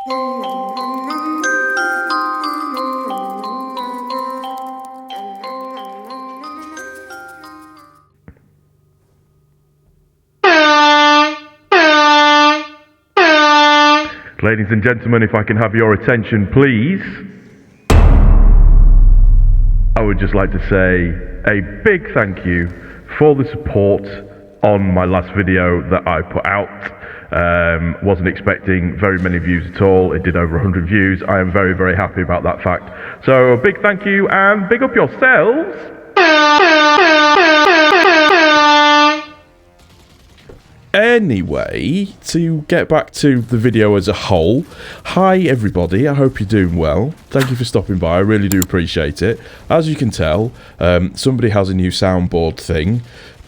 Ladies and gentlemen, if I can have your attention, please. I would just like to say a big thank you for the support on my last video that I put out. Wasn't expecting very many views at all. It did over 100 views. I am very, very happy about that fact. So a big thank you and big up yourselves. Anyway, to get back to the video as a whole, hi everybody, I hope you're doing well. Thank you for stopping by, I really do appreciate it. As you can tell, somebody has a new soundboard thing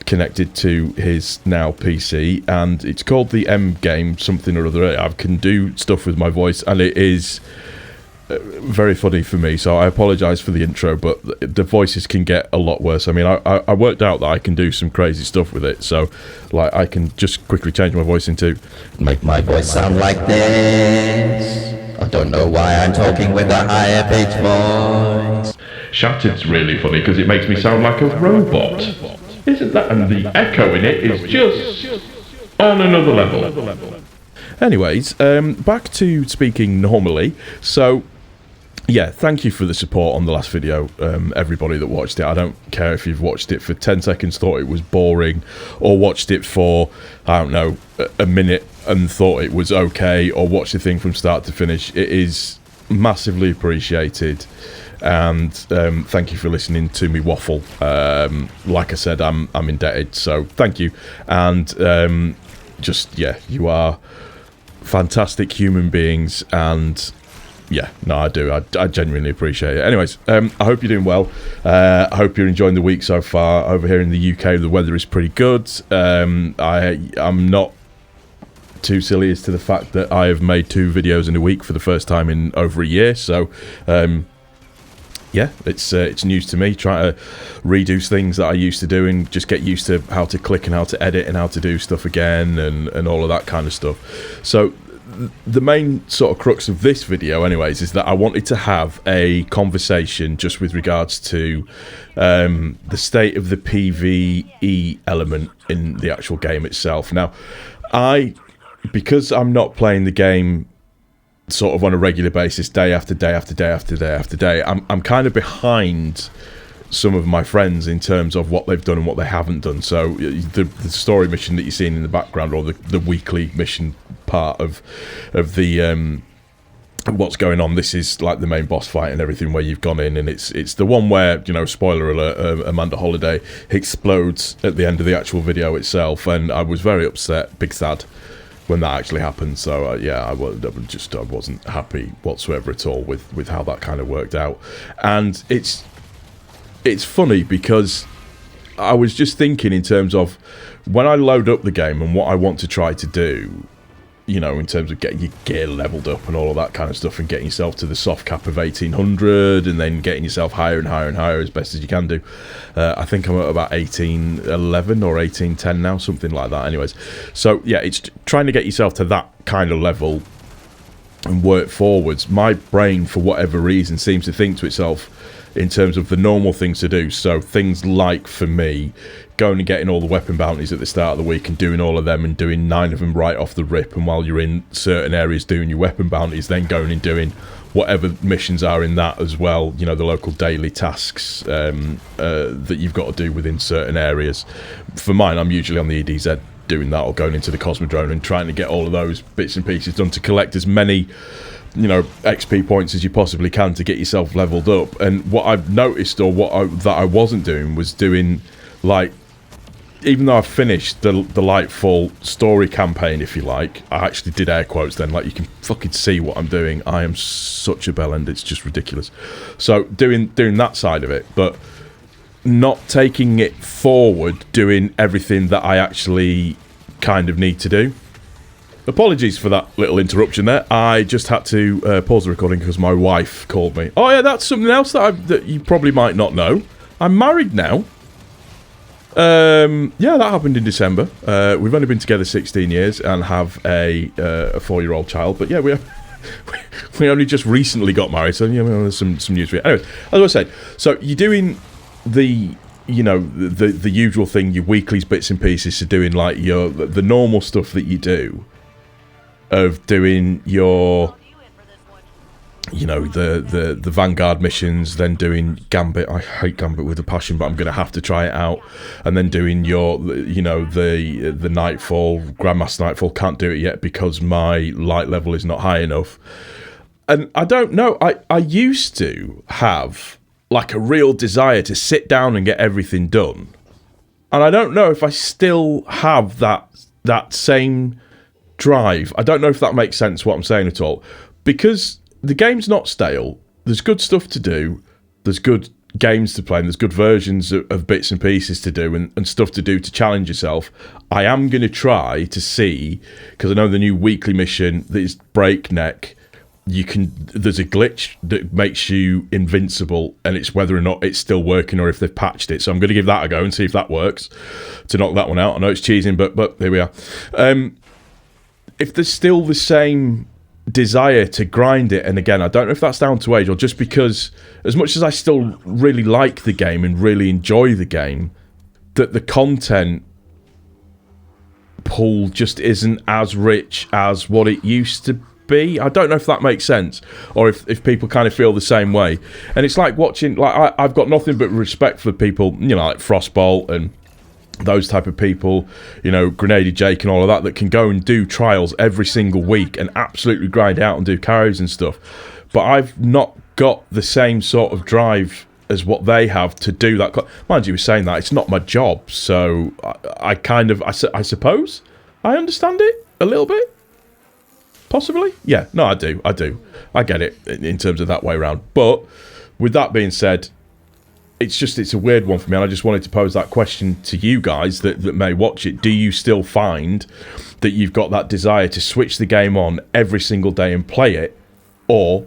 connected to his now PC, and it's called the M game something or other. I can do stuff with my voice, and it is very funny for me, so I apologise for the intro, but the voices can get a lot worse. I mean, I worked out that I can do some crazy stuff with it, so like I can just quickly change my voice into make my voice sound like this. I don't know why I'm talking with a higher pitched voice. Shattered's really funny because it makes me sound like a robot. Isn't that? And the echo in it is just on another level. Anyways, back to speaking normally. So yeah, thank you for the support on the last video, everybody that watched it. I don't care if you've watched it for 10 seconds, thought it was boring, or watched it for, I don't know, a minute and thought it was okay, or watched the thing from start to finish. It is massively appreciated, and thank you for listening to me waffle. Like I said, I'm indebted, so thank you. And just, yeah, you are fantastic human beings, and yeah, no, I do. I genuinely appreciate it. Anyways, I hope you're doing well. I hope you're enjoying the week so far. Over here in the UK, the weather is pretty good. I'm not too silly as to the fact that I have made 2 videos in a week for the first time in over a year. So, yeah, it's news to me. Trying to redo things that I used to do and just get used to how to click and how to edit and how to do stuff again and all of that kind of stuff. So the main sort of crux of this video anyways is that I wanted to have a conversation just with regards to the state of the PvE element in the actual game itself. Now, because I'm not playing the game sort of on a regular basis, day after day after day after day after day, I'm kind of behind some of my friends in terms of what they've done and what they haven't done. So the story mission that you're seeing in the background, or the weekly mission part of the what's going on, this is like the main boss fight and everything, where you've gone in, and it's the one where, you know, spoiler alert, Amanda Holiday explodes at the end of the actual video itself, and I was very upset, big sad, when that actually happened. So yeah, I wasn't happy whatsoever at all with how that kind of worked out. And it's funny because I was just thinking in terms of when I load up the game and what I want to try to do, you know, in terms of getting your gear leveled up and all of that kind of stuff, and getting yourself to the soft cap of 1800 and then getting yourself higher and higher and higher as best as you can do. I think I'm at about 1811 or 1810 now, something like that. Anyways, so yeah, it's trying to get yourself to that kind of level and work forwards. My brain, for whatever reason, seems to think to itself in terms of the normal things to do. So things like, for me, going and getting all the weapon bounties at the start of the week and doing all of them and doing 9 of them right off the rip, and while you're in certain areas doing your weapon bounties, then going and doing whatever missions are in that as well, you know, the local daily tasks that you've got to do within certain areas. For mine, I'm usually on the EDZ doing that, or going into the Cosmodrome and trying to get all of those bits and pieces done to collect as many, you know, XP points as you possibly can to get yourself leveled up. And what I've noticed, or that I wasn't doing, was doing, like, even though I finished the Lightfall story campaign, if you like, I actually did air quotes then, like you can fucking see what I'm doing. I am such a bellend, it's just ridiculous. So doing that side of it, but not taking it forward, doing everything that I actually kind of need to do. Apologies for that little interruption there. I just had to pause the recording because my wife called me. Oh yeah, that's something else that you probably might not know. I'm married now. Yeah, that happened in December. We've only been together 16 years and have a 4-year-old child. But yeah, we only just recently got married, so there's some news for you. Anyway, as I was saying, so you're doing the the usual thing, your weeklies, bits and pieces, to doing like the normal stuff that you do, of doing your the Vanguard missions, then doing Gambit. I hate Gambit with a passion, but I'm going to have to try it out. And then doing your the Nightfall, Grandmaster Nightfall. Can't do it yet because my light level is not high enough. And I don't know, I used to have like a real desire to sit down and get everything done. And I don't know if I still have that same drive. I don't know if that makes sense what I'm saying at all. Because the game's not stale. There's good stuff to do. There's good games to play. And there's good versions of bits and pieces to do and stuff to do to challenge yourself. I am going to try to see, because I know the new weekly mission that is breakneck, there's a glitch that makes you invincible, and it's whether or not it's still working or if they've patched it. So I'm going to give that a go and see if that works to knock that one out. I know it's cheesing, but here we are. If there's still the same desire to grind it, and again, I don't know if that's down to age or just because, as much as I still really like the game and really enjoy the game, that the content pool just isn't as rich as what it used to be. I don't know if that makes sense, or if people kind of feel the same way. And it's like watching, like I've got nothing but respect for people, like Frostbolt and those type of people, Grenadier Jake and all of that can go and do trials every single week and absolutely grind out and do carries and stuff. But I've not got the same sort of drive as what they have to do that. Mind you, saying that, it's not my job, so I suppose I understand it a little bit. Possibly? Yeah, no, I do. I get it in terms of that way around. But with that being said, it's a weird one for me, and I just wanted to pose that question to you guys that may watch it. Do you still find that you've got that desire to switch the game on every single day and play it, or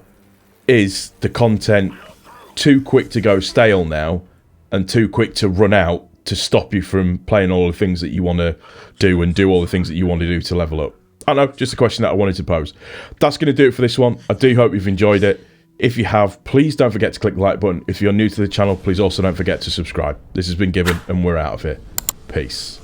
is the content too quick to go stale now and too quick to run out to stop you from playing all the things that you want to do and do all the things that you want to do to level up? I don't know, just a question that I wanted to pose. That's going to do it for this one. I do hope you've enjoyed it. If you have, please don't forget to click the like button. If you're new to the channel, please also don't forget to subscribe. This has been Gibbon, and we're out of here. Peace.